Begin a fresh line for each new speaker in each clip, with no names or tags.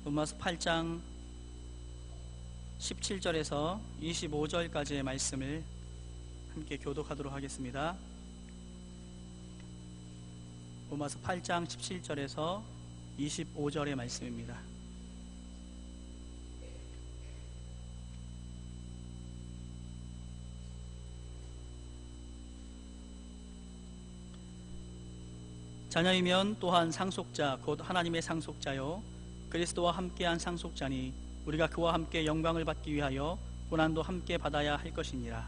로마서 8장 17절에서 25절까지의 말씀을 함께 교독하도록 하겠습니다. 로마서 8장 17절에서 25절의 말씀입니다. 자녀이면 또한 상속자 곧 하나님의 상속자요 그리스도와 함께한 상속자니 우리가 그와 함께 영광을 받기 위하여 고난도 함께 받아야 할 것이니라.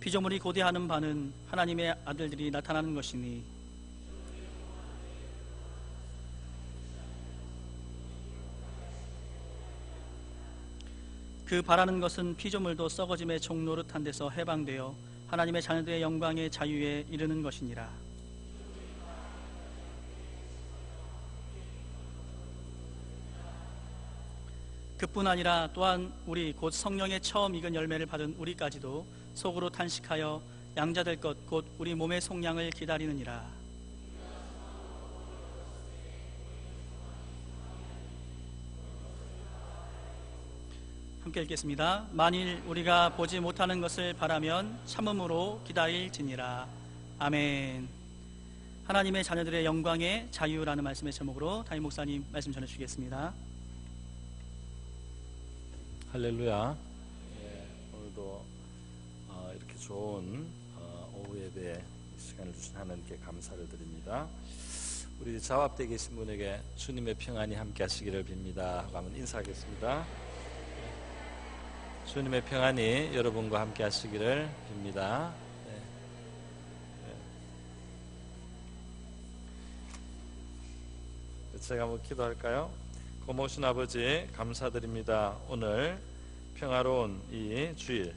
피조물이 고대하는 바는 하나님의 아들들이 나타나는 것이니 그 바라는 것은 피조물도 썩어짐의 종노릇한 데서 해방되어 하나님의 자녀들의 영광의 자유에 이르는 것이니라. 그뿐 아니라 또한 우리 곧 성령의 처음 익은 열매를 받은 우리까지도 속으로 탄식하여 양자될 것 곧 우리 몸의 속량을 기다리느니라. 함께 읽겠습니다. 만일 우리가 보지 못하는 것을 바라면 참음으로 기다릴지니라. 아멘. 하나님의 자녀들의 영광의 자유라는 말씀의 제목으로 담임 목사님 말씀 전해주시겠습니다.
할렐루야. 오늘도 이렇게 좋은 오후 예배 시간을 주신 하나님께 감사를 드립니다. 우리 자합되어 계신 분에게 주님의 평안이 함께 하시기를 빕니다. 한번 인사하겠습니다. 주님의 평안이 여러분과 함께 하시기를 빕니다. 제가 한번 기도할까요? 고마우신 아버지 감사드립니다. 오늘 평화로운 이 주일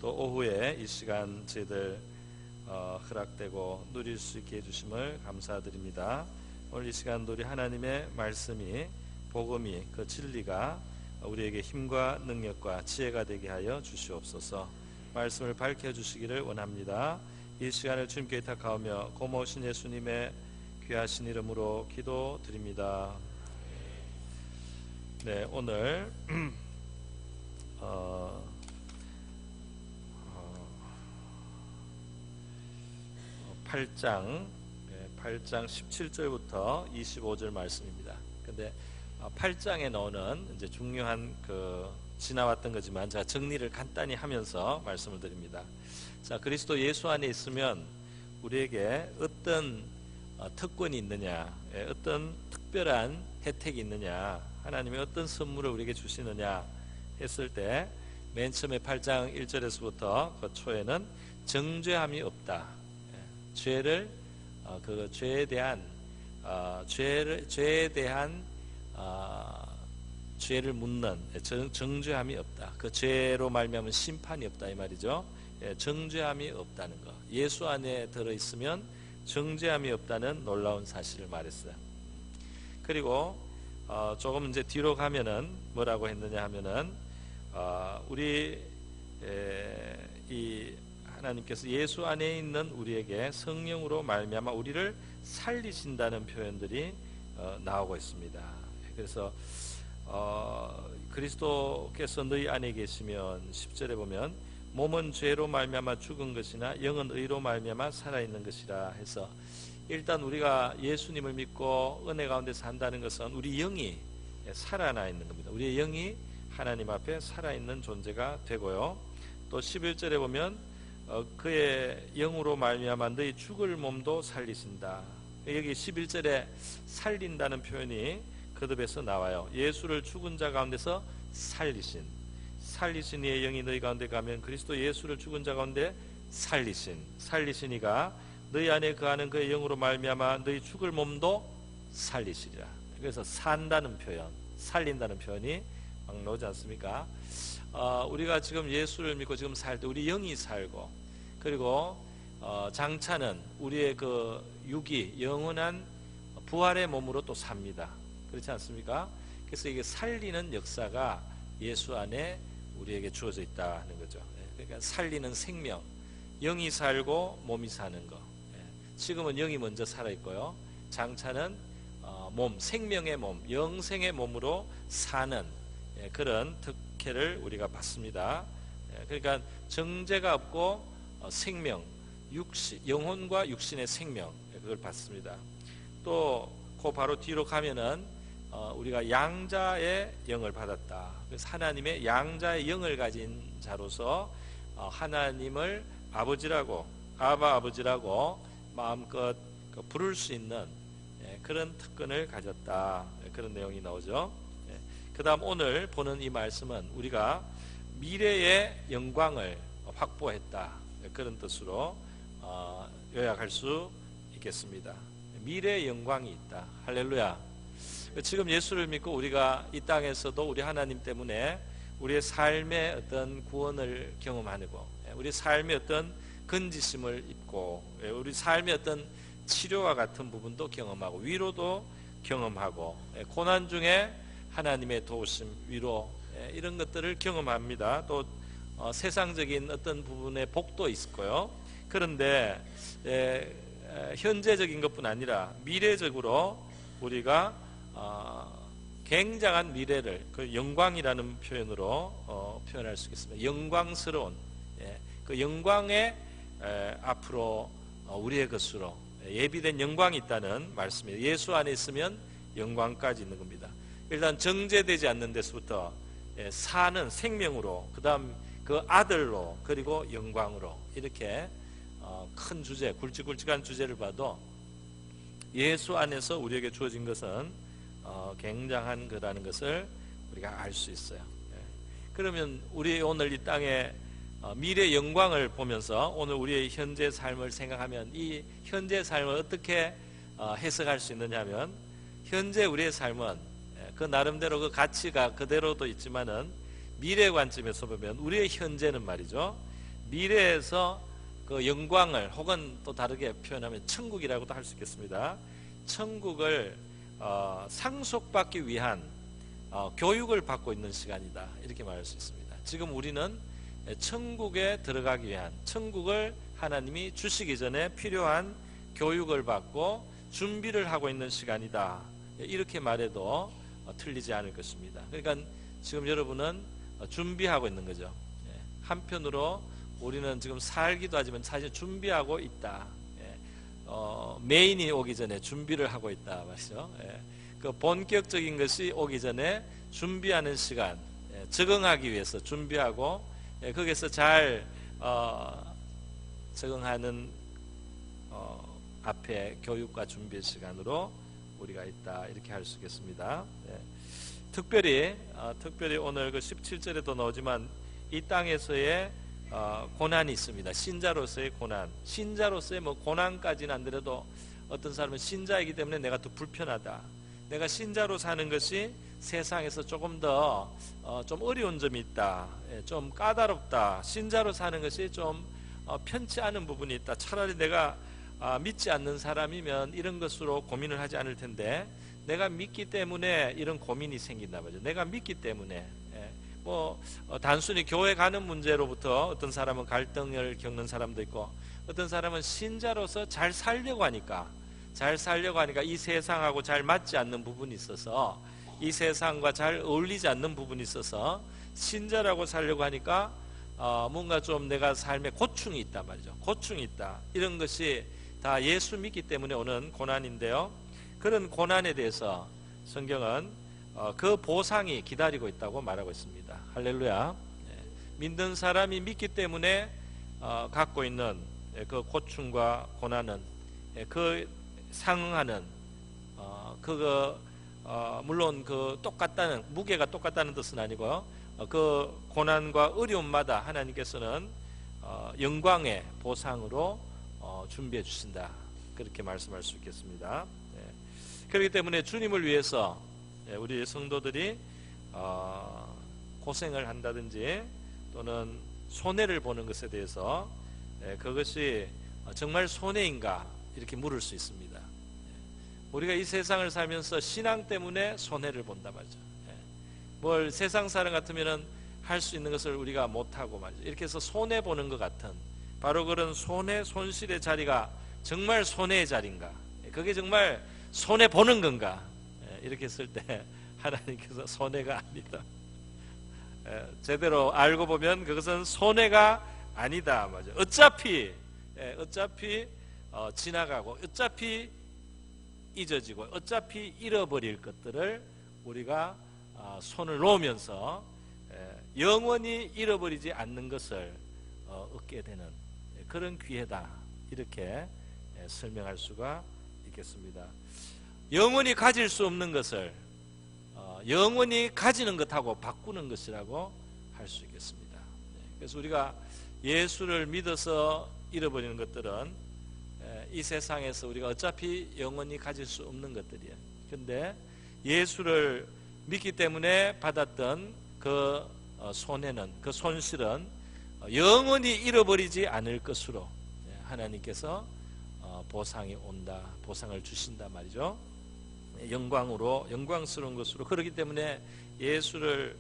또 오후에 이 시간 저희들 허락되고 누릴 수 있게 해주심을 감사드립니다. 오늘 이 시간도 우리 하나님의 말씀이 복음이 그 진리가 우리에게 힘과 능력과 지혜가 되게 하여 주시옵소서. 말씀을 밝혀주시기를 원합니다. 이 시간을 주님께 의탁하오며 고마우신 예수님의 귀하신 이름으로 기도드립니다. 네, 오늘 8장 17절부터 25절 말씀입니다. 근데 8장에 나오는 이제 중요한 지나왔던 거지만 제가 정리를 간단히 하면서 말씀을 드립니다. 자, 그리스도 예수 안에 있으면 우리에게 어떤 특권이 있느냐, 어떤 특별한 혜택이 있느냐, 하나님이 어떤 선물을 우리에게 주시느냐 했을 때 맨 처음에 8장 1절에서부터 그 초에는 정죄함이 없다. 죄를 그 죄에 대한 죄를 묻는 정죄함이 없다. 그 죄로 말미암은 심판이 없다 이 말이죠. 정죄함이 없다는 거. 예수 안에 들어 있으면 정죄함이 없다는 놀라운 사실을 말했어요. 그리고 조금 이제 뒤로 가면은 뭐라고 했느냐 하면은 우리 이 하나님께서 예수 안에 있는 우리에게 성령으로 말미암아 우리를 살리신다는 표현들이 나오고 있습니다. 그래서 그리스도께서 너희 안에 계시면 10절에 보면 몸은 죄로 말미암아 죽은 것이나 영은 의로 말미암아 살아있는 것이라 해서 일단 우리가 예수님을 믿고 은혜 가운데 산다는 것은 우리 영이 살아나 있는 겁니다. 우리의 영이 하나님 앞에 살아있는 존재가 되고요. 또 11절에 보면 그의 영으로 말미암아 너희 죽을 몸도 살리신다. 여기 11절에 살린다는 표현이 거듭에서 나와요. 예수를 죽은 자 가운데서 살리신 이의 영이 너희 가운데 가면 그리스도 예수를 죽은 자 가운데 살리신 이가 너희 안에 거하는 그의 영으로 말미암아 너희 죽을 몸도 살리시리라. 그래서 산다는 표현, 살린다는 표현이 막 나오지 않습니까? 우리가 지금 예수를 믿고 지금 살 때 우리 영이 살고, 그리고 장차는 우리의 그 육이 영원한 부활의 몸으로 또 삽니다. 그렇지 않습니까? 그래서 이게 살리는 역사가 예수 안에 우리에게 주어져 있다는 거죠. 그러니까 살리는 생명, 영이 살고 몸이 사는 거. 지금은 영이 먼저 살아있고요. 장차는 몸, 생명의 몸, 영생의 몸으로 사는 그런 특혜를 우리가 받습니다. 그러니까 정죄가 없고 생명, 육신, 영혼과 육신의 생명, 그걸 받습니다. 또 그 바로 뒤로 가면은 우리가 양자의 영을 받았다. 그래서 하나님의 양자의 영을 가진 자로서 하나님을 아버지라고, 아버지라고 마음껏 부를 수 있는 그런 특권을 가졌다. 그런 내용이 나오죠. 그 다음 오늘 보는 이 말씀은 우리가 미래의 영광을 확보했다. 그런 뜻으로 요약할 수 있겠습니다. 미래의 영광이 있다. 할렐루야. 지금 예수를 믿고 우리가 이 땅에서도 우리 하나님 때문에 우리의 삶의 어떤 구원을 경험하고, 우리 삶의 어떤 건지심을 입고, 우리 삶의 어떤 치료와 같은 부분도 경험하고, 위로도 경험하고, 고난 중에 하나님의 도우심, 위로, 이런 것들을 경험합니다. 또 세상적인 어떤 부분의 복도 있고요. 그런데 현재적인 것뿐 아니라 미래적으로 우리가 굉장한 미래를, 그 영광이라는 표현으로 표현할 수 있습니다. 영광스러운, 그 영광의 앞으로 우리의 것으로 예비된 영광이 있다는 말씀이에요. 예수 안에 있으면 영광까지 있는 겁니다. 일단 정죄되지 않는 데서부터 사는 생명으로, 그 다음 그 아들로, 그리고 영광으로, 이렇게 큰 주제, 굵직굵직한 주제를 봐도 예수 안에서 우리에게 주어진 것은 굉장한 거라는 것을 우리가 알 수 있어요. 그러면 우리 오늘 이 땅에 미래 영광을 보면서 오늘 우리의 현재 삶을 생각하면 이 현재 삶을 어떻게 해석할 수 있느냐 하면, 현재 우리의 삶은 그 나름대로 그 가치가 그대로도 있지만은 미래 관점에서 보면 우리의 현재는 말이죠, 미래에서 그 영광을, 혹은 또 다르게 표현하면 천국이라고도 할 수 있겠습니다. 천국을 상속받기 위한 교육을 받고 있는 시간이다, 이렇게 말할 수 있습니다. 지금 우리는 천국에 들어가기 위한, 천국을 하나님이 주시기 전에 필요한 교육을 받고 준비를 하고 있는 시간이다, 이렇게 말해도 틀리지 않을 것입니다. 그러니까 지금 여러분은 준비하고 있는 거죠. 한편으로 우리는 지금 살기도 하지만 사실 준비하고 있다. 메인이 오기 전에 준비를 하고 있다 말이죠. 그 본격적인 것이 오기 전에 준비하는 시간, 적응하기 위해서 준비하고, 거기에서 잘 적응하는 앞에 교육과 준비의 시간으로 우리가 있다, 이렇게 할 수 있겠습니다. 특별히 오늘 그 17절에도 나오지만 이 땅에서의 고난이 있습니다. 신자로서의 고난, 신자로서의 뭐 고난까지는 안 되려도 어떤 사람은 신자이기 때문에 내가 더 불편하다, 내가 신자로 사는 것이 세상에서 조금 더 좀 어려운 점이 있다, 좀 까다롭다, 신자로 사는 것이 좀 편치 않은 부분이 있다, 차라리 내가 믿지 않는 사람이면 이런 것으로 고민을 하지 않을 텐데 내가 믿기 때문에 이런 고민이 생긴다 말이죠. 내가 믿기 때문에, 단순히 교회 가는 문제로부터 어떤 사람은 갈등을 겪는 사람도 있고, 어떤 사람은 신자로서 잘 살려고 하니까 이 세상하고 잘 맞지 않는 부분이 있어서, 이 세상과 잘 어울리지 않는 부분이 있어서 신자라고 살려고 하니까 뭔가 좀 내가 삶에 고충이 있단 말이죠. 고충이 있다, 이런 것이 다 예수 믿기 때문에 오는 고난인데요, 그런 고난에 대해서 성경은 그 보상이 기다리고 있다고 말하고 있습니다. 할렐루야. 믿는 사람이 믿기 때문에 갖고 있는 그 고충과 고난은, 그 상응하는 물론 그 똑같다는, 무게가 똑같다는 뜻은 아니고요, 그 고난과 어려움마다 하나님께서는 영광의 보상으로 준비해 주신다, 그렇게 말씀할 수 있겠습니다. 그렇기 때문에 주님을 위해서 우리 성도들이 고생을 한다든지 또는 손해를 보는 것에 대해서 그것이 정말 손해인가, 이렇게 물을 수 있습니다. 우리가 이 세상을 살면서 신앙 때문에 손해를 본다 말이죠. 뭘 세상 사람 같으면은 할 수 있는 것을 우리가 못하고 말이죠. 이렇게 해서 손해 보는 것 같은, 바로 그런 손해, 손실의 자리가 정말 손해의 자리인가? 그게 정말 손해 보는 건가? 이렇게 했을 때 하나님께서 손해가 아니다. 제대로 알고 보면 그것은 손해가 아니다. 맞아. 어차피 지나가고 어차피 잊어지고 어차피 잃어버릴 것들을 우리가 손을 놓으면서 영원히 잃어버리지 않는 것을 얻게 되는 그런 기회다. 이렇게 설명할 수가 있겠습니다. 영원히 가질 수 없는 것을 영원히 가지는 것하고 바꾸는 것이라고 할 수 있겠습니다. 그래서 우리가 예수를 믿어서 잃어버리는 것들은 이 세상에서 우리가 어차피 영원히 가질 수 없는 것들이에요. 그런데 예수를 믿기 때문에 받았던 그 손해는, 그 손실은 영원히 잃어버리지 않을 것으로 하나님께서 보상이 온다, 보상을 주신다 말이죠. 영광스러운 것으로. 그렇기 때문에 예수를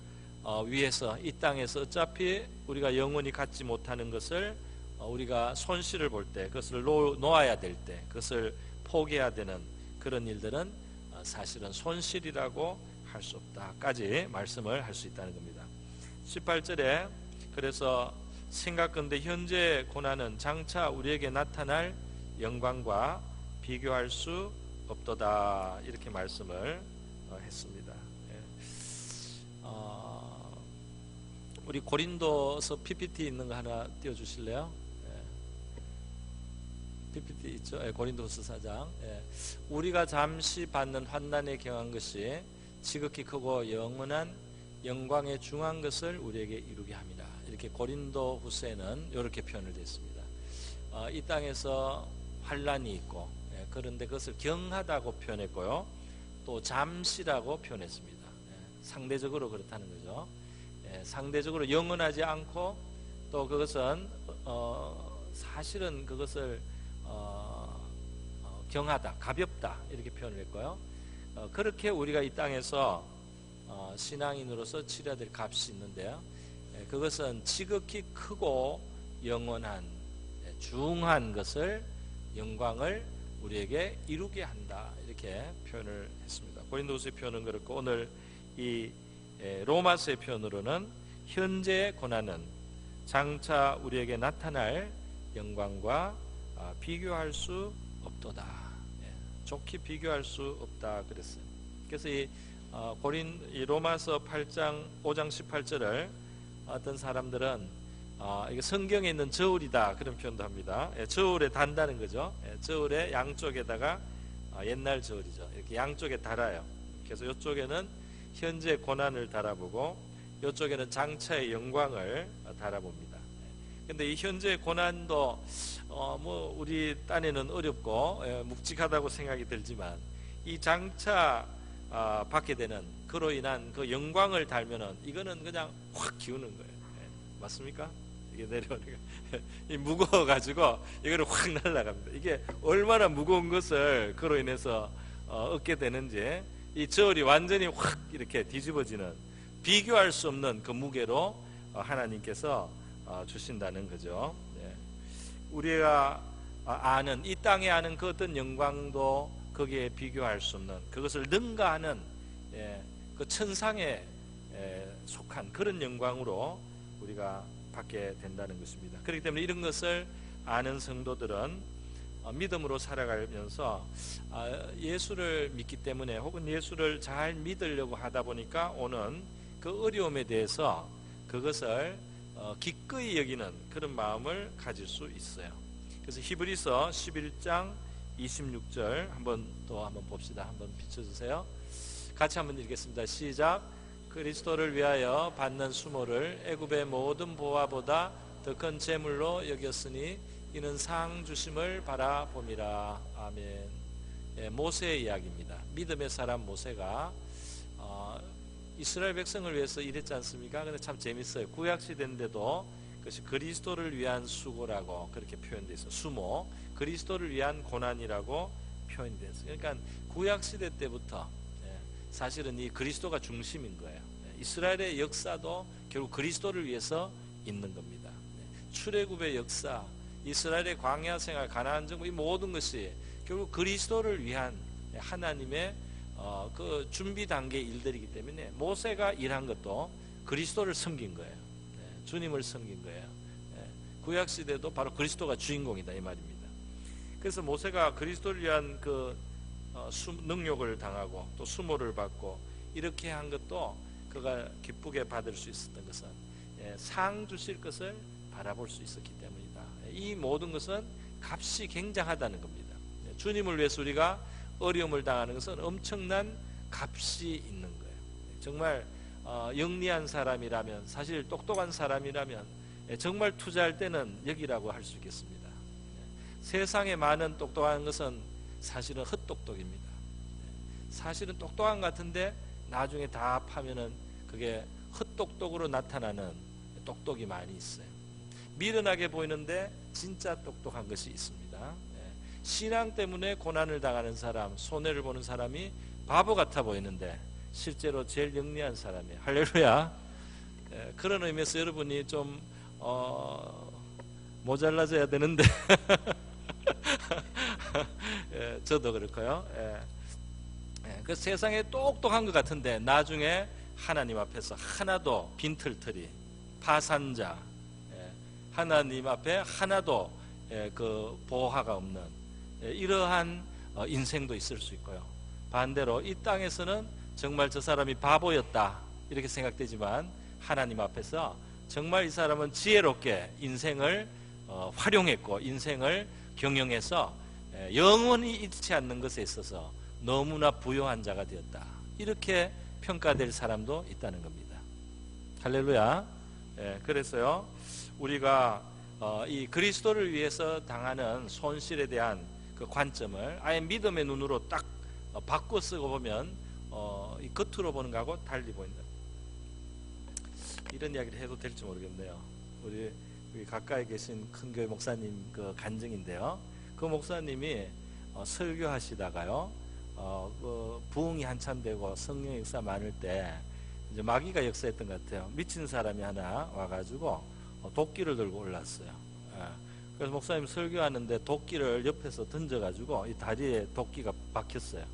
위해서 이 땅에서 어차피 우리가 영원히 갖지 못하는 것을 우리가 손실을 볼 때, 그것을 놓아야 될 때, 그것을 포기해야 되는 그런 일들은 사실은 손실이라고 할 수 없다까지 말씀을 할 수 있다는 겁니다. 18절에 그래서 생각건대 현재 고난은 장차 우리에게 나타날 영광과 비교할 수 없도다, 이렇게 말씀을 했습니다. 우리 고린도서 PPT 있는 거 하나 띄워주실래요? PPT 있죠? 고린도서 4장. 우리가 잠시 받는 환난에 경한 것이 지극히 크고 영원한 영광에 중한 것을 우리에게 이루게 합니다. 이렇게 고린도 후서에는 이렇게 표현을 됐습니다. 이 땅에서 환난이 있고, 그런데 그것을 경하다고 표현했고요, 또 잠시라고 표현했습니다. 상대적으로 그렇다는 거죠. 상대적으로 영원하지 않고, 또 그것은 사실은 그것을 경하다, 가볍다, 이렇게 표현을 했고요. 그렇게 우리가 이 땅에서 신앙인으로서 치러야 될 값이 있는데요, 그것은 지극히 크고 영원한 중한 것을, 영광을 우리에게 이루게 한다, 이렇게 표현을 했습니다. 고린도서의 표현은 그렇고, 오늘 이 로마서의 표현으로는 현재의 고난은 장차 우리에게 나타날 영광과 비교할 수 없도다. 좋게 비교할 수 없다 그랬어요. 그래서 이 로마서 8장 5장 18절을 어떤 사람들은 이게 성경에 있는 저울이다, 그런 표현도 합니다. 저울에 단다는 거죠. 저울의 양쪽에다가 옛날 저울이죠, 이렇게 양쪽에 달아요. 그래서 이쪽에는 현재 고난을 달아보고 이쪽에는 장차의 영광을 달아봅니다. 근데 이 현재 고난도 뭐 우리 딴에는 어렵고 묵직하다고 생각이 들지만, 이 장차 받게 되는 그로 인한 그 영광을 달면은 이거는 그냥 확 기우는 거예요. 맞습니까? 이게 내려오니까 이 무거워가지고 이거를 확 날아갑니다. 이게 얼마나 무거운 것을 그로 인해서 얻게 되는지, 이 저울이 완전히 확 이렇게 뒤집어지는, 비교할 수 없는 그 무게로 하나님께서 주신다는 거죠. 우리가 아는, 이 땅에 아는 그 어떤 영광도 거기에 비교할 수 없는, 그것을 능가하는 그 천상에 속한 그런 영광으로 우리가 받게 된다는 것입니다. 그렇기 때문에 이런 것을 아는 성도들은 믿음으로 살아가면서 예수를 믿기 때문에, 혹은 예수를 잘 믿으려고 하다 보니까 오는 그 어려움에 대해서 그것을 기꺼이 여기는 그런 마음을 가질 수 있어요. 그래서 히브리서 11장 26절 한번 봅시다. 한번 비춰주세요. 같이 한번 읽겠습니다. 시작. 그리스도를 위하여 받는 수모를 애굽의 모든 보화보다 더 큰 재물로 여겼으니 이는 상 주심을 바라봄이라. 아멘. 모세의 이야기입니다. 믿음의 사람 모세가 이스라엘 백성을 위해서 일했지 않습니까? 근데 참 재밌어요. 구약시대인데도 그것이 그리스도를 위한 수고라고 그렇게 표현되어 있어요. 수모, 그리스도를 위한 고난이라고 표현되어 있어요. 그러니까 구약시대 때부터 사실은 이 그리스도가 중심인 거예요. 이스라엘의 역사도 결국 그리스도를 위해서 있는 겁니다. 출애굽의 역사, 이스라엘의 광야 생활, 가나안 정복, 이 모든 것이 결국 그리스도를 위한 하나님의 그 준비 단계의 일들이기 때문에 모세가 일한 것도 그리스도를 섬긴 거예요. 주님을 섬긴 거예요. 구약 시대도 바로 그리스도가 주인공이다 이 말입니다. 그래서 모세가 그리스도를 위한 그 능욕을 당하고 또 수모를 받고 이렇게 한 것도 그가 기쁘게 받을 수 있었던 것은 상 주실 것을 바라볼 수 있었기 때문이다. 이 모든 것은 값이 굉장하다는 겁니다. 주님을 위해서 우리가 어려움을 당하는 것은 엄청난 값이 있는 거예요. 정말 영리한 사람이라면, 사실 똑똑한 사람이라면 정말 투자할 때는 여기라고 할 수 있겠습니다. 세상에 많은 똑똑한 것은 사실은 헛똑똑입니다. 사실은 똑똑한 것 같은데 나중에 다 파면은 그게 헛똑똑으로 나타나는 똑똑이 많이 있어요. 미련하게 보이는데 진짜 똑똑한 것이 있습니다. 신앙 때문에 고난을 당하는 사람, 손해를 보는 사람이 바보 같아 보이는데 실제로 제일 영리한 사람이에요. 할렐루야. 그런 의미에서 여러분이 좀 모자라져야 되는데 저도 그렇고요. 그 세상에 똑똑한 것 같은데 나중에 하나님 앞에서 하나도 빈털터리, 파산자, 하나님 앞에 하나도 그 보화가 없는 이러한 인생도 있을 수 있고요. 반대로 이 땅에서는 정말 저 사람이 바보였다 이렇게 생각되지만 하나님 앞에서 정말 이 사람은 지혜롭게 인생을 활용했고 인생을 경영해서 영원히 잃지 않는 것에 있어서 너무나 부요한 자가 되었다. 이렇게 평가될 사람도 있다는 겁니다. 할렐루야. 그래서요 우리가 이 그리스도를 위해서 당하는 손실에 대한 그 관점을 아예 믿음의 눈으로 딱 바꿔 쓰고 보면 이 겉으로 보는 거하고 달리 보인다. 이런 이야기를 해도 될지 모르겠네요. 우리 가까이 계신 큰 교회 목사님 그 간증인데요. 그 목사님이 설교하시다가요, 그 부흥이 한참 되고 성령 역사 많을 때 이제 마귀가 역사했던 것 같아요. 미친 사람이 하나 와가지고 도끼를 들고 올랐어요. 그래서 목사님 설교하는데 도끼를 옆에서 던져가지고 이 다리에 도끼가 박혔어요.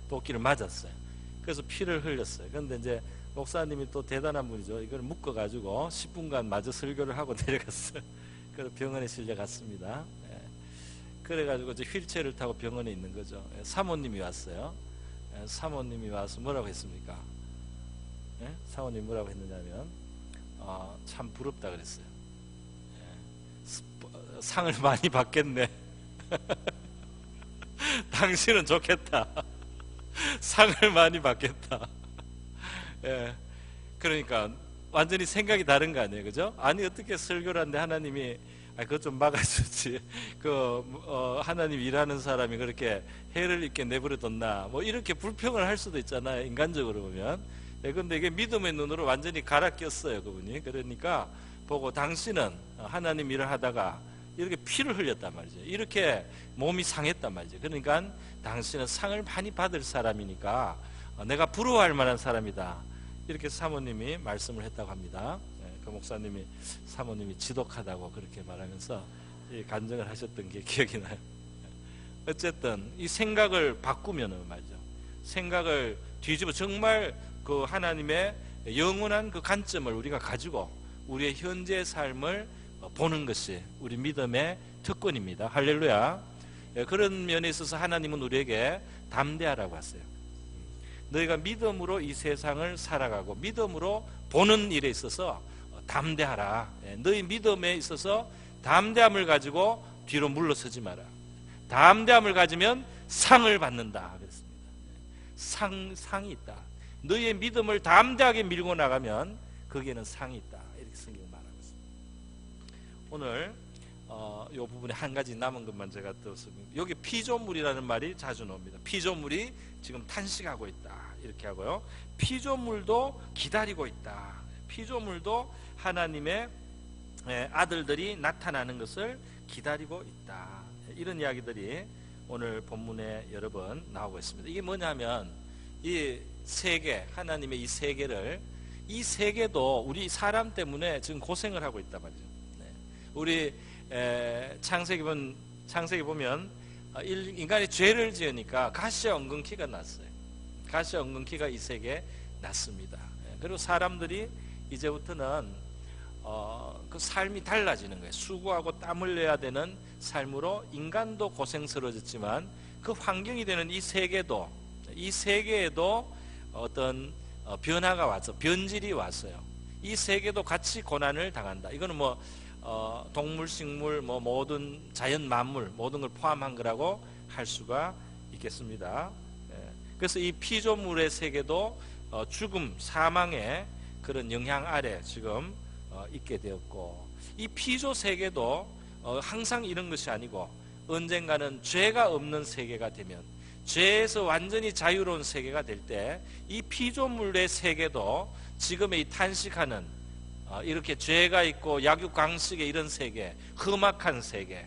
도끼를 맞았어요. 그래서 피를 흘렸어요. 그런데 이제 목사님이 또 대단한 분이죠. 이걸 묶어가지고 10분간 마저 설교를 하고 내려갔어요. 그래서 병원에 실려갔습니다. 그래가지고 이제 휠체어를 타고 병원에 있는 거죠. 사모님이 왔어요. 사모님이 와서 뭐라고 했습니까? 사모님이 뭐라고 했느냐면 참 부럽다 그랬어요. 상을 많이 받겠네. 당신은 좋겠다. 상을 많이 받겠다. 그러니까 완전히 생각이 다른 거 아니에요, 그죠? 아니 어떻게 설교를 하는데 하나님이 그거 좀 막아주지. 하나님 일하는 사람이 그렇게 해를 입게 내버려뒀나? 뭐 이렇게 불평을 할 수도 있잖아요, 인간적으로 보면. 근데 이게 믿음의 눈으로 완전히 갈아 꼈어요, 그분이. 그러니까 보고 당신은 하나님 일을 하다가 이렇게 피를 흘렸단 말이죠. 이렇게 몸이 상했단 말이죠. 그러니까 당신은 상을 많이 받을 사람이니까 내가 부러워할 만한 사람이다. 이렇게 사모님이 말씀을 했다고 합니다. 그 목사님이 사모님이 지독하다고 그렇게 말하면서 간증을 하셨던 게 기억이 나요. 어쨌든 이 생각을 바꾸면은 말이죠. 생각을 뒤집어 정말 그 하나님의 영원한 그 관점을 우리가 가지고 우리의 현재 삶을 보는 것이 우리 믿음의 특권입니다. 할렐루야. 그런 면에 있어서 하나님은 우리에게 담대하라고 하세요. 너희가 믿음으로 이 세상을 살아가고 믿음으로 보는 일에 있어서 담대하라. 너희 믿음에 있어서 담대함을 가지고 뒤로 물러서지 마라. 담대함을 가지면 상을 받는다 그랬습니다. 상이 있다. 너희의 믿음을 담대하게 밀고 나가면 거기에는 상이 있다. 이렇게 성경 말하고 있습니다. 오늘 이 부분에 한 가지 남은 것만 제가 떴습니다. 여기 피조물이라는 말이 자주 나옵니다. 피조물이 지금 탄식하고 있다. 이렇게 하고요. 피조물도 기다리고 있다. 피조물도 하나님의 아들들이 나타나는 것을 기다리고 있다. 이런 이야기들이 오늘 본문에 여러 번 나오고 있습니다. 이게 뭐냐면 이 세계, 하나님의 이 세계를, 이 세계도 우리 사람 때문에 지금 고생을 하고 있단 말이죠. 우리 창세기 보면 인간이 죄를 지으니까 가시와 엉겅퀴가 났어요. 가시와 엉겅퀴가 이 세계에 났습니다. 그리고 사람들이 이제부터는 그 삶이 달라지는 거예요. 수고하고 땀 흘려야 되는 삶으로 인간도 고생스러워졌지만 그 환경이 되는 이 세계에도 어떤 변화가 와서 변질이 왔어요. 이 세계도 같이 고난을 당한다. 이거는 뭐 동물, 식물, 뭐 모든 자연 만물 모든 걸 포함한 거라고 할 수가 있겠습니다. 그래서 이 피조물의 세계도 죽음, 사망의 그런 영향 아래 지금 있게 되었고, 이 피조 세계도 항상 이런 것이 아니고 언젠가는 죄가 없는 세계가 되면, 죄에서 완전히 자유로운 세계가 될 때 이 피조물의 세계도 지금의 이 탄식하는 이렇게 죄가 있고 약육강식의 이런 세계, 험악한 세계,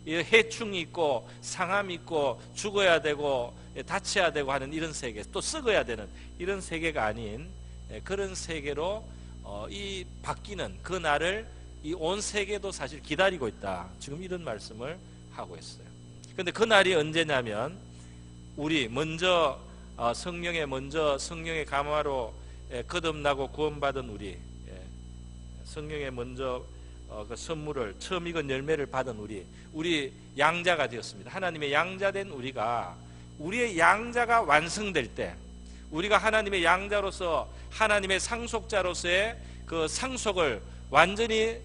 해충이 있고 상함이 있고 죽어야 되고 다쳐야 되고 하는 이런 세계, 또 썩어야 되는 이런 세계가 아닌 그런 세계로 이 바뀌는 그 날을 이 온 세계도 사실 기다리고 있다. 지금 이런 말씀을 하고 있어요. 그런데 그 날이 언제냐면 우리 먼저 성령의 감화로 거듭나고 구원받은 우리, 성령의 먼저 그 선물을 처음 익은 열매를 받은 우리 양자가 되었습니다. 하나님의 양자된 우리의 양자가 완성될 때, 우리가 하나님의 양자로서 하나님의 상속자로서의 그 상속을 완전히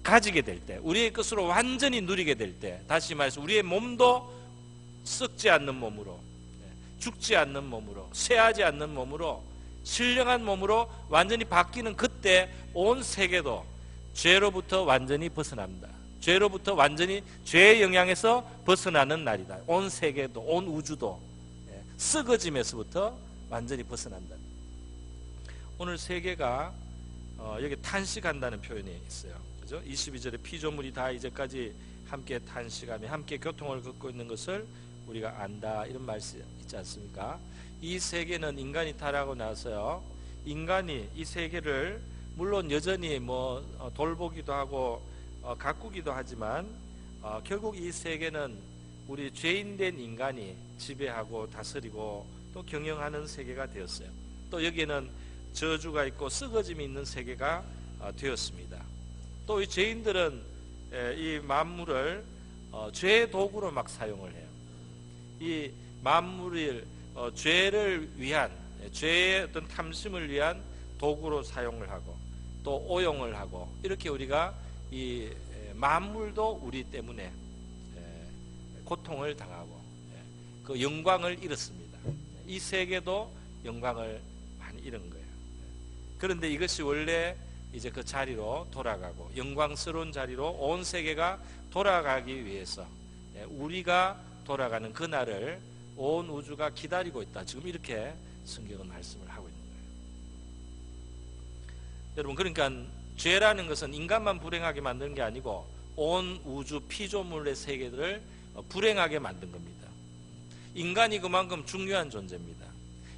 가지게 될 때, 우리의 것으로 완전히 누리게 될 때, 다시 말해서 우리의 몸도 썩지 않는 몸으로, 죽지 않는 몸으로, 쇠하지 않는 몸으로, 신령한 몸으로 완전히 바뀌는 그때 온 세계도 죄로부터 완전히 벗어납니다. 죄로부터 완전히 죄의 영향에서 벗어나는 날이다. 온 세계도, 온 우주도 썩어짐에서부터 완전히 벗어난다. 오늘 세계가 여기 탄식한다는 표현이 있어요. 그죠? 22절에 피조물이 다 이제까지 함께 탄식하며 함께 교통을 겪고 있는 것을 우리가 안다, 이런 말씀 있지 않습니까? 이 세계는 인간이 타락하고 나서요, 인간이 이 세계를 물론 여전히 뭐 돌보기도 하고 가꾸기도 하지만 결국 이 세계는 우리 죄인된 인간이 지배하고 다스리고 또 경영하는 세계가 되었어요. 또 여기에는 저주가 있고 썩어짐이 있는 세계가 되었습니다. 또 이 죄인들은 이 만물을 죄의 도구로 막 사용을 해요. 이 만물을 죄를 위한, 죄의 어떤 탐심을 위한 도구로 사용을 하고 또 오용을 하고, 이렇게 우리가 이 만물도 우리 때문에 고통을 당하고 그 영광을 잃었습니다. 이 세계도 영광을 많이 잃은 거예요. 그런데 이것이 원래 이제 그 자리로 돌아가고 영광스러운 자리로 온 세계가 돌아가기 위해서 우리가 돌아가는 그 날을 온 우주가 기다리고 있다. 지금 이렇게 성경은 말씀을 하고 있는 거예요. 여러분, 그러니까 죄라는 것은 인간만 불행하게 만드는 게 아니고 온 우주 피조물의 세계들을 불행하게 만든 겁니다. 인간이 그만큼 중요한 존재입니다.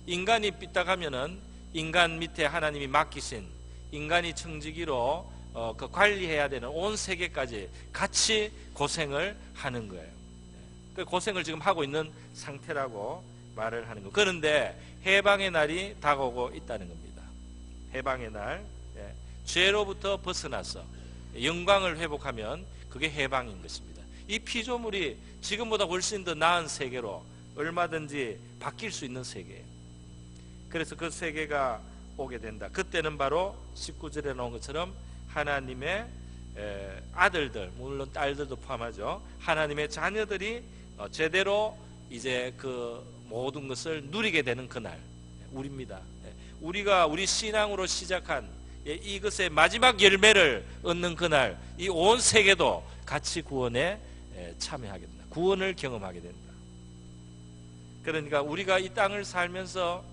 인간이 삐딱하면은 인간 밑에 하나님이 맡기신 인간이 청지기로 그 관리해야 되는 온 세계까지 같이 고생을 하는 거예요. 그 고생을 지금 하고 있는 상태라고 말을 하는 거예요. 그런데 해방의 날이 다가오고 있다는 겁니다. 해방의 날, 죄로부터 벗어나서 영광을 회복하면 그게 해방인 것입니다. 이 피조물이 지금보다 훨씬 더 나은 세계로 얼마든지 바뀔 수 있는 세계예요. 그래서 그 세계가 오게 된다. 그때는 바로 19절에 나온 것처럼 하나님의 아들들, 물론 딸들도 포함하죠. 하나님의 자녀들이 제대로 이제 그 모든 것을 누리게 되는 그날, 우리입니다. 우리가 우리 신앙으로 시작한 이것의 마지막 열매를 얻는 그날, 이 온 세계도 같이 구원에 참여하게 된다. 구원을 경험하게 된다. 그러니까 우리가 이 땅을 살면서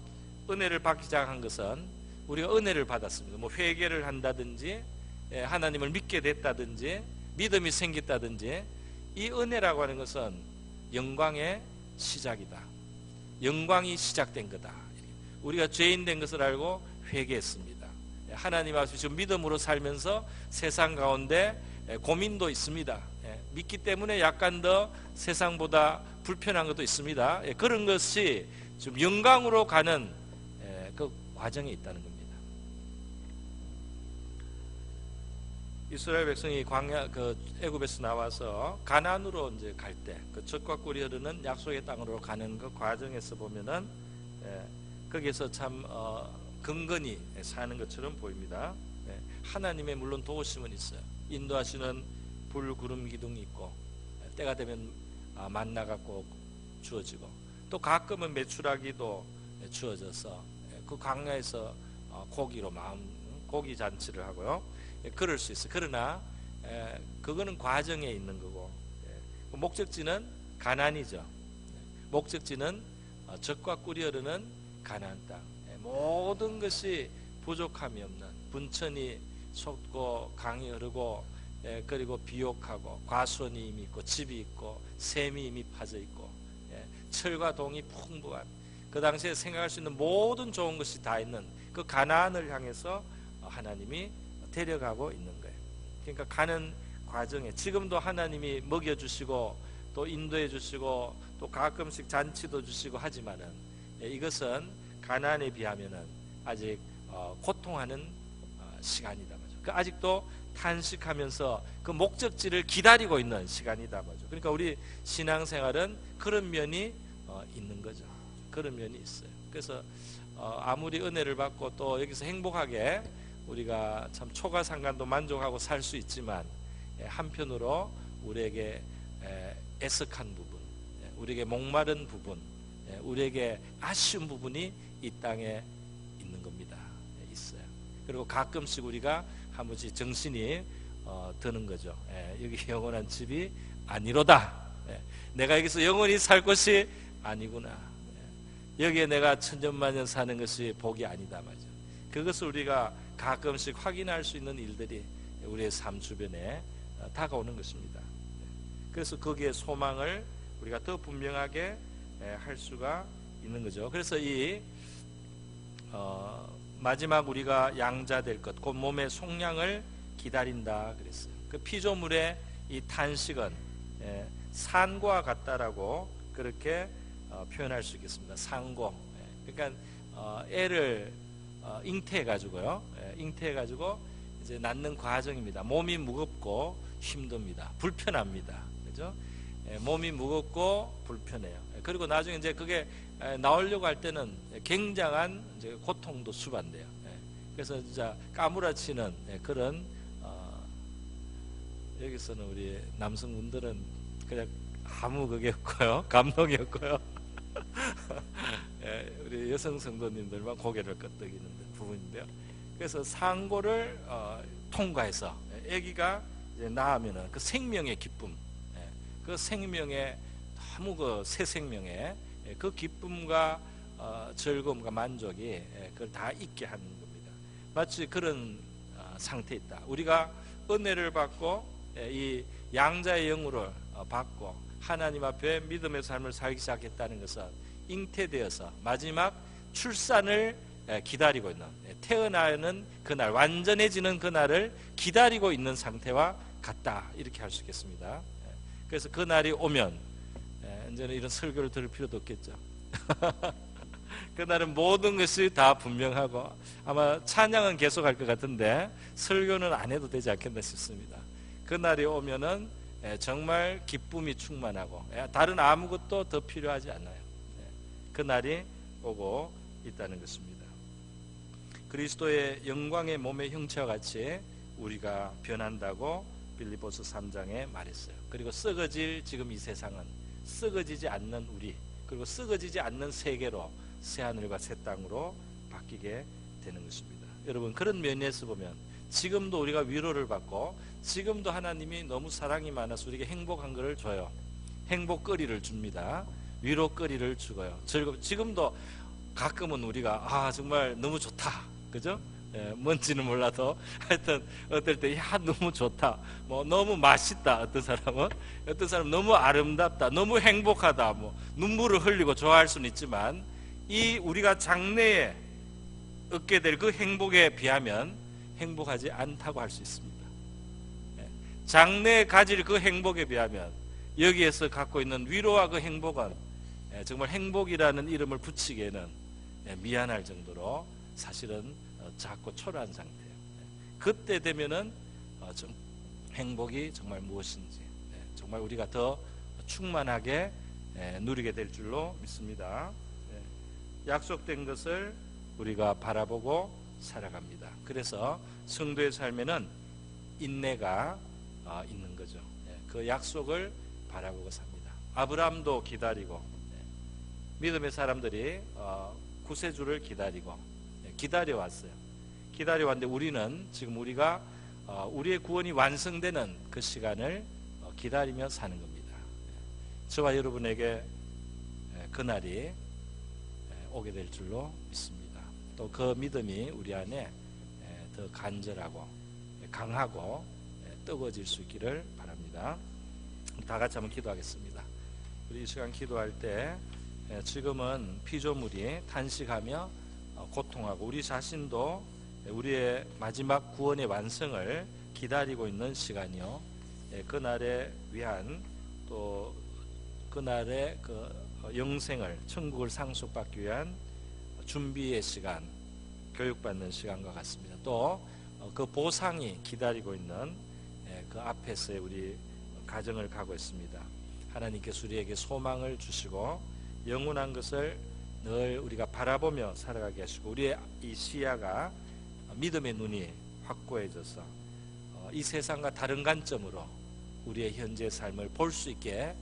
은혜를 받기 시작한 것은 우리가 은혜를 받았습니다. 뭐 회개를 한다든지 하나님을 믿게 됐다든지 믿음이 생겼다든지, 이 은혜라고 하는 것은 영광의 시작이다. 영광이 시작된 거다. 우리가 죄인 된 것을 알고 회개했습니다. 하나님 앞에 지금 믿음으로 살면서 세상 가운데 고민도 있습니다. 믿기 때문에 약간 더 세상보다 불편한 것도 있습니다. 그런 것이 좀 영광으로 가는 그 과정에 있다는 겁니다. 이스라엘 백성이 광야 애굽에서 나와서 가나안으로 이제 갈 때 그 젖과 꿀이 흐르는 약속의 땅으로 가는 그 과정에서 보면은 거기에서 참 근근히 사는 것처럼 보입니다. 하나님의 물론 도우심은 있어요. 인도하시는 불, 구름, 기둥이 있고 때가 되면 만나가 꼭 주어지고 또 가끔은 메추라기도 주어져서 그 광야에서 고기로 고기 잔치를 하고요. 그럴 수 있어요. 그러나 그거는 과정에 있는 거고 목적지는 가나안이죠. 목적지는 젖과 꿀이 흐르는 가나안 땅. 모든 것이 부족함이 없는 분천이 솟고 강이 흐르고 그리고 비옥하고 과수원이 이미 있고 집이 있고 샘이 이미 파져 있고 철과 동이 풍부한 그 당시에 생각할 수 있는 모든 좋은 것이 다 있는 그 가나안을 향해서 하나님이 데려가고 있는 거예요. 그러니까 가는 과정에 지금도 하나님이 먹여주시고 또 인도해 주시고 또 가끔씩 잔치도 주시고 하지만은 이것은 가나안에 비하면은 아직 고통하는 시간이다 말이죠. 아직도 탄식하면서 그 목적지를 기다리고 있는 시간이다 말이죠. 그러니까 우리 신앙생활은 그런 면이 있는 거죠. 그런 면이 있어요. 그래서 아무리 은혜를 받고 또 여기서 행복하게 우리가 참 초가상간도 만족하고 살 수 있지만 한편으로 우리에게 애석한 부분, 우리에게 목마른 부분, 우리에게 아쉬운 부분이 이 땅에 있는 겁니다. 있어요. 그리고 가끔씩 우리가 한 번씩 정신이 드는 거죠. 여기 영원한 집이 아니로다. 내가 여기서 영원히 살 것이 아니구나. 여기에 내가 천년만년 사는 것이 복이 아니다 말이죠. 그것을 우리가 가끔씩 확인할 수 있는 일들이 우리의 삶 주변에 다가오는 것입니다. 그래서 거기에 소망을 우리가 더 분명하게 할 수가 있는 거죠. 그래서 이 마지막 우리가 양자 될 것, 곧 몸의 속량을 기다린다 그랬어요. 그 피조물의 이 탄식은 산과 같다라고 그렇게 표현할 수 있겠습니다. 산고. 그러니까 애를 잉태해가지고요. 잉태해가지고 이제 낳는 과정입니다. 몸이 무겁고 힘듭니다. 불편합니다. 그죠? 몸이 무겁고 불편해요. 그리고 나중에 이제 그게 나오려고 할 때는 굉장한 이제 고통도 수반돼요. 그래서 진짜 까무라치는 그런 여기서는 우리 남성분들은 그냥 아무 그게 없고요. 감동이 없고요. 우리 여성 성도님들만 고개를 끄덕이는 부분인데요. 그래서 상고를 통과해서 아기가 이제 낳으면은 그 생명의 기쁨, 그 생명의 너무 그 새 생명의 그 기쁨과 즐거움과 만족이 그걸 다 있게 하는 겁니다. 마치 그런 상태에 있다. 우리가 은혜를 받고 이 양자의 영으로 받고 하나님 앞에 믿음의 삶을 살기 시작했다는 것은 잉태되어서 마지막 출산을 기다리고 있는, 태어나는 그날, 완전해지는 그날을 기다리고 있는 상태와 같다, 이렇게 할 수 있겠습니다. 그래서 그날이 오면 이제는 이런 설교를 들을 필요도 없겠죠. 그날은 모든 것이 다 분명하고 아마 찬양은 계속할 것 같은데 설교는 안 해도 되지 않겠나 싶습니다. 그날이 오면은 정말 기쁨이 충만하고 다른 아무것도 더 필요하지 않아요. 그날이 오고 있다는 것입니다. 그리스도의 영광의 몸의 형체와 같이 우리가 변한다고 빌립보서 3장에 말했어요. 그리고 썩어질 지금 이 세상은 썩어지지 않는 우리, 그리고 썩어지지 않는 세계로 새하늘과 새 땅으로 바뀌게 되는 것입니다. 여러분, 그런 면에서 보면 지금도 우리가 위로를 받고 지금도 하나님이 너무 사랑이 많아서 우리에게 행복한 것을 줘요. 행복거리를 줍니다. 위로거리를 주고요. 지금도 가끔은 우리가 정말 너무 좋다, 그죠? 뭔지는 몰라도 하여튼 어떨 때 너무 좋다, 뭐 너무 맛있다, 어떤 사람은 너무 아름답다, 너무 행복하다, 뭐 눈물을 흘리고 좋아할 수는 있지만 이 우리가 장래에 얻게 될 그 행복에 비하면 행복하지 않다고 할 수 있습니다. 장래에 가질 그 행복에 비하면 여기에서 갖고 있는 위로와 그 행복은 정말 행복이라는 이름을 붙이기에는 미안할 정도로 사실은 작고 초라한 상태예요. 그때 되면은 행복이 정말 무엇인지 정말 우리가 더 충만하게 누리게 될 줄로 믿습니다. 약속된 것을 우리가 바라보고 살아갑니다. 그래서 성도의 삶에는 인내가 있는 거죠. 그 약속을 바라보고 삽니다. 아브라함도 기다리고 믿음의 사람들이 구세주를 기다리고 기다려왔어요. 기다려왔는데 우리는 지금 우리가 우리의 구원이 완성되는 그 시간을 기다리며 사는 겁니다. 저와 여러분에게 그날이 오게 될 줄로 믿습니다. 또 그 믿음이 우리 안에 더 간절하고 강하고 뜨거워질 수 있기를 바랍니다. 다 같이 한번 기도하겠습니다. 우리 이 시간 기도할 때 지금은 피조물이 탄식하며 고통하고 우리 자신도 우리의 마지막 구원의 완성을 기다리고 있는 시간이요. 그날에 위한 또 그날의 그 영생을 천국을 상속받기 위한 준비의 시간, 교육받는 시간과 같습니다. 또 그 보상이 기다리고 있는 그 앞에서의 우리 가정을 가고 있습니다. 하나님께서 우리에게 소망을 주시고 영원한 것을 늘 우리가 바라보며 살아가게 하시고 우리의 이 시야가 믿음의 눈이 확고해져서 이 세상과 다른 관점으로 우리의 현재 삶을 볼 수 있게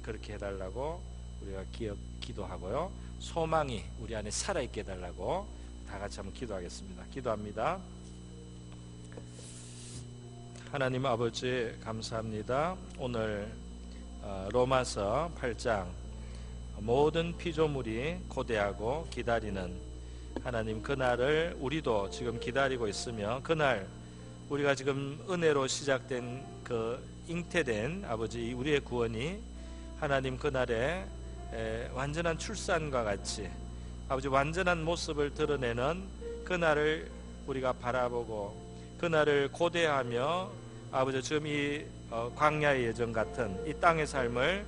그렇게 해달라고 우리가 기도하고요. 소망이 우리 안에 살아있게 해달라고 다 같이 한번 기도하겠습니다. 기도합니다. 하나님 아버지 감사합니다. 오늘 로마서 8장 모든 피조물이 고대하고 기다리는 하나님 그날을 우리도 지금 기다리고 있으며 그날 우리가 지금 은혜로 시작된 그 잉태된 아버지 우리의 구원이 하나님 그날에 완전한 출산과 같이 아버지 완전한 모습을 드러내는 그날을 우리가 바라보고 그날을 고대하며 아버지 지금 이 광야의 여정 같은 이 땅의 삶을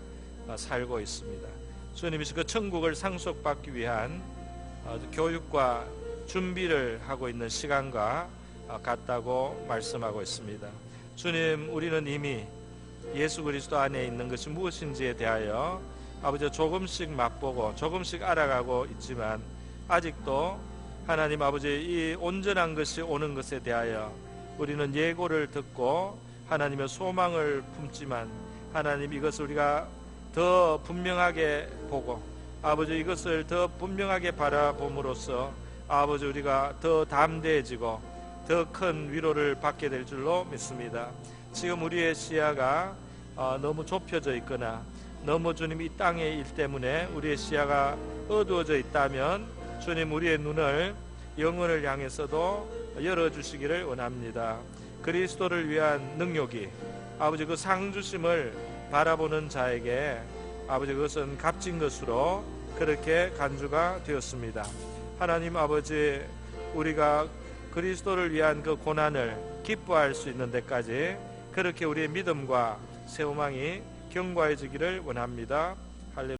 살고 있습니다. 주님이 그 천국을 상속받기 위한 교육과 준비를 하고 있는 시간과 같다고 말씀하고 있습니다. 주님, 우리는 이미 예수 그리스도 안에 있는 것이 무엇인지에 대하여 아버지 조금씩 맛보고 조금씩 알아가고 있지만 아직도 하나님 아버지 이 온전한 것이 오는 것에 대하여 우리는 예고를 듣고 하나님의 소망을 품지만 하나님 이것을 우리가 더 분명하게 보고 아버지 이것을 더 분명하게 바라봄으로써 아버지 우리가 더 담대해지고 더 큰 위로를 받게 될 줄로 믿습니다. 지금 우리의 시야가 너무 좁혀져 있거나 너무 주님 이 땅의 일 때문에 우리의 시야가 어두워져 있다면 주님 우리의 눈을 영혼을 향해서도 열어주시기를 원합니다. 그리스도를 위한 능력이 아버지 그 상주심을 바라보는 자에게 아버지 그것은 값진 것으로 그렇게 간주가 되었습니다. 하나님 아버지 우리가 그리스도를 위한 그 고난을 기뻐할 수 있는 데까지 그렇게 우리의 믿음과 소망이 견고해지기를 원합니다.